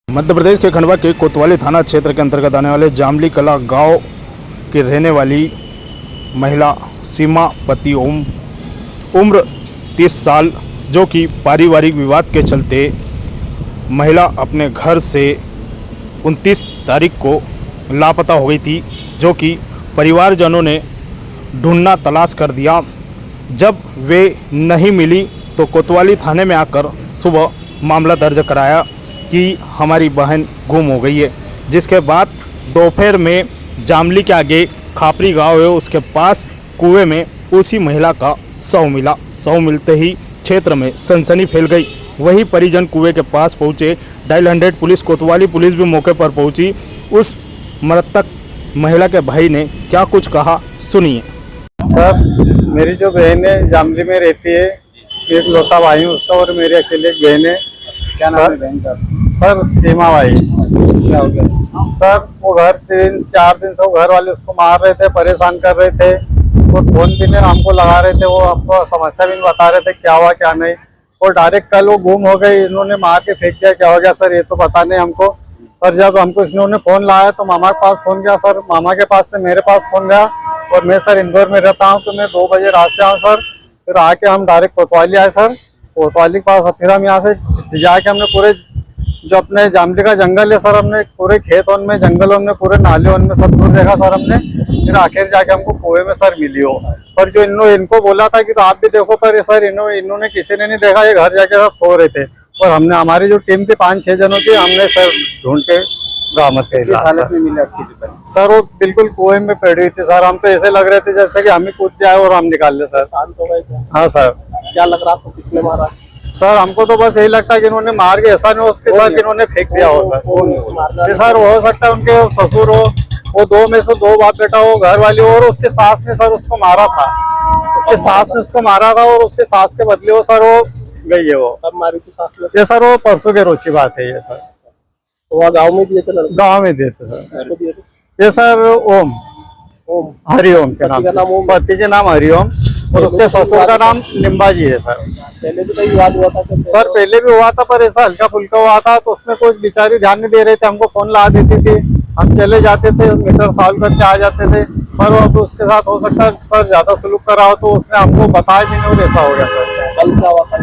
मध्य प्रदेश के खंडवा के कोतवाली थाना क्षेत्र के अंतर्गत आने वाले जामली कला गांव की रहने वाली महिला सीमा पति ओम उम्र 30 साल, जो कि पारिवारिक विवाद के चलते महिला अपने घर से 29 तारीख को लापता हो गई थी, जो कि परिवारजनों ने ढूंढना तलाश कर दिया। जब वे नहीं मिली तो कोतवाली थाने में आकर सुबह मामला दर्ज कराया कि हमारी बहन गुम हो गई है। जिसके बाद दोपहर में जामली के आगे खापरी गांव है, उसके पास कुएं में उसी महिला का शव मिला। शव मिलते ही क्षेत्र में सनसनी फैल गई। वही परिजन कुएं के पास पहुंचे। डायल 100 पुलिस, कोतवाली पुलिस भी मौके पर पहुंची। उस मृतक महिला के भाई ने क्या कुछ कहा, सुनिए। सर, मेरी जो बहन है जामली में रहती है, एक लौता भाई हूँ उसका, और मेरी अकेले एक बहन है। क्या नाम है बहन का? सर सीमा भाई। क्या हो गया? सर वो घर 3-4 दिन से वो घर वाले उसको मार रहे थे, परेशान कर रहे थे, और फोन भी नहीं हमको लगा रहे थे। वो हमको समस्या भी नहीं बता रहे थे क्या हुआ क्या नहीं, और डायरेक्ट कल वो गुम हो गई। इन्होंने मार के फेंक दिया। क्या हो गया सर ये तो पता नहीं हमको। पर जब हमको इन्होंने फोन लाया तो मामा के पास फोन गया सर, मामा के पास से मेरे पास फोन गया, और मैं सर इंदौर में रहता हूँ, तो मैं 2 बजे रात से आऊँ सर। फिर आके हम डायरेक्ट कोतवाली आए सर। कोतवाली के पास फिर हम यहाँ से जाके हमने पूरे जो अपने जामली का जंगल है सर, हमने पूरे खेतों में, जंगलों में, पूरे नालियों में सब दूर देखा सर हमने। फिर आखिर जाके हमको कुएं में सर मिली हो। पर जो इनको बोला था कि तो आप भी देखो, पर सर इन्होंने किसी ने नहीं देखा। ये घर जाके सब सो रहे थे, और हमने हमारी जो टीम थी 5-6 जनों की, हमने सर ढूंढ के बरामद कर हालत में मिला सर। वो बिल्कुल कुएं में पड़ी हुई थी सर। हम तो ऐसे लग रहे थे जैसे कि हम ही कूद के आए और हम निकाल ले सर। शांत हो गए? हाँ सर। क्या लग रहा आपको, किसने मारा? सर हमको तो बस यही लगता है कि इन्होंने मार के, ऐसा नहीं हो उसके साथ इन्होंने फेंक दिया हो सर। सर हो सकता है उनके ससुर हो, वो 2 में से 2 बाप बेटा हो, घर वाली हो, और उसके सास ने सर उसको मारा था। उसके सास ने उसको मारा था, और उसके सास के बदले वो सर वो गई है। वो कब मारी थी सास ने? ये सर वो परसों के रोज की बात है ये सर। वहाँ गाँव में दिए थे लड़के? गाँव में दिए थे सर। किसको दिए थे? ये सर ओम हरिओम के नाम, पति के नाम हरिओम, और उसके ससुर का नाम लिम्बा जी है सर। पहले भी कहीं विवाद हुआ था सर? पहले भी हुआ था, पर ऐसा हल्का फुल्का हुआ था, तो उसमें कुछ बेचारी ध्यान नहीं दे रहे थे। हमको फोन लगा देती थी, हम चले जाते थे, मीटर सॉल्व करके आ जाते थे। पर अब उसके साथ हो सकता है सर ज्यादा सुलूक करा हो, तो उसने हमको बताया भी नहीं, और ऐसा हो गया सर। कल क्या हुआ था?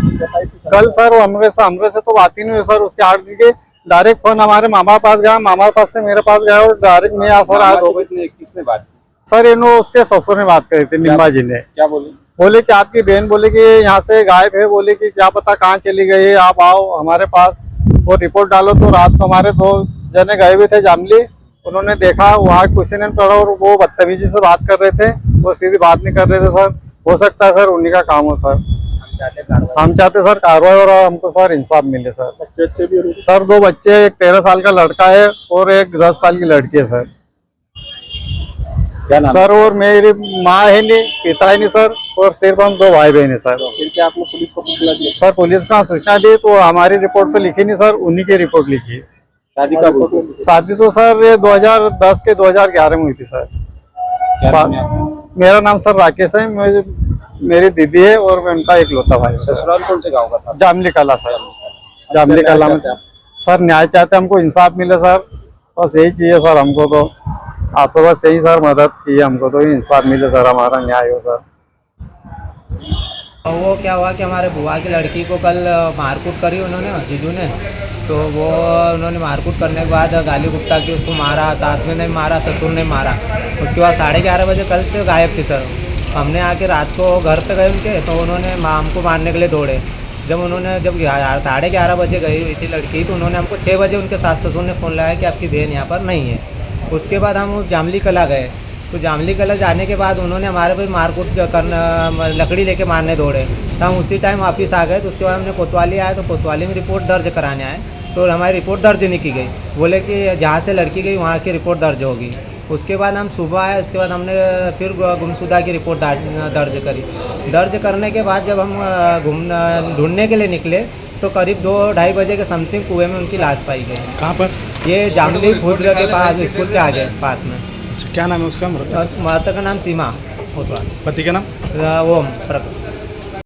कल सर वो हमरे से तो बात ही नहीं हुई सर। उसके 8 दिन के डायरेक्ट फोन हमारे मामा पास गया, मामा पास से मेरे पास गया, और डायरेक्ट मैं सर आज किसने बात की? सर उसके ससुर ने बात करी थी, निम्बा जी ने। क्या बोले? बोले कि आपकी बहन बोले कि यहाँ से गायब है, बोले कि क्या पता कहाँ चली गई है, आप आओ हमारे पास वो रिपोर्ट डालो। तो रात को हमारे 2 जने गए हुए थे जामली, उन्होंने देखा वहाँ किसी ने पड़ा, और वो बदतमीजी से बात कर रहे थे, वो सीधी बात नहीं कर रहे थे सर। हो सकता है सर उन्हीं का काम हो सर। हम चाहते सर कार्रवाई, और हमको सर इंसाफ मिले सर। बच्चे भी सर 2 बच्चे, एक 13 साल का लड़का है और एक 10 साल की लड़की है सर। क्या नाम सर? और मेरी माँ है नहीं, पिता है नहीं सर, और सिर्फ हम 2 भाई बहन है सर। फिर क्या आपने पुलिस को सूचना दी? सर पुलिस को सूचना दी, तो हमारी रिपोर्ट तो लिखी नहीं सर, उन्हीं की रिपोर्ट लिखी। शादी कब हुई? शादी तो सर 2010 के 2011 में हुई थी सर। मेरा नाम सर राकेश है, मेरी दीदी है, और मैं उनका इकलौता भाई हूँ। ससुराल कौन से गाँव का था? जामली कला सर। जामली कला में सर न्याय चाहते, हमको इंसाफ मिले सर, बस यही चाहिए सर हमको। तो आपको बस यही सर मदद चाहिए हमको, तो इंसाफ मिले सर, हमारा न्याय हो सर। वो क्या हुआ कि हमारे बुआ की लड़की को कल मारकूट करी उन्होंने, जीजू ने। तो वो उन्होंने मारकूट करने के बाद गाली गुप्ता की उसको मारा, सास ने नहीं मारा, ससुर ने मारा। उसके बाद 11:30 बजे कल से गायब थी सर। हमने आके रात को घर पे गए उनके, तो उन्होंने हमको मारने के लिए दौड़े। जब 11:30 बजे गई हुई थी लड़की, तो उन्होंने हमको 6 बजे उनके सास ससुर ने फ़ोन लगाया कि आपकी बहन यहाँ पर नहीं है। उसके बाद हम उस जामली कला गए, तो जामली कला जाने के बाद उन्होंने हमारे पे मारकूट करना, लकड़ी लेके मारने दौड़े। तो हम उसी टाइम वापस आ गए। तो उसके बाद हमने कोतवाली आए, तो कोतवाली में रिपोर्ट दर्ज कराने आए, तो हमारी रिपोर्ट दर्ज नहीं की गई। बोले कि जहाँ से लड़की गई वहाँ की रिपोर्ट दर्ज होगी। उसके बाद हम सुबह आए, उसके बाद हमने फिर गुमशुदा की रिपोर्ट दर्ज करी। दर्ज करने के बाद जब हम ढूंढने के लिए निकले, तो करीब 2-2:30 बजे के समथिंग कुएं में उनकी लाश पाई गई। कहाँ पर? ये जामली खुद के पास, स्कूल के आगे पास में। अच्छा, क्या नाम है उसका? मृतक का नाम सीमा ओसवाल, पति का नाम? ओम प्रकाश।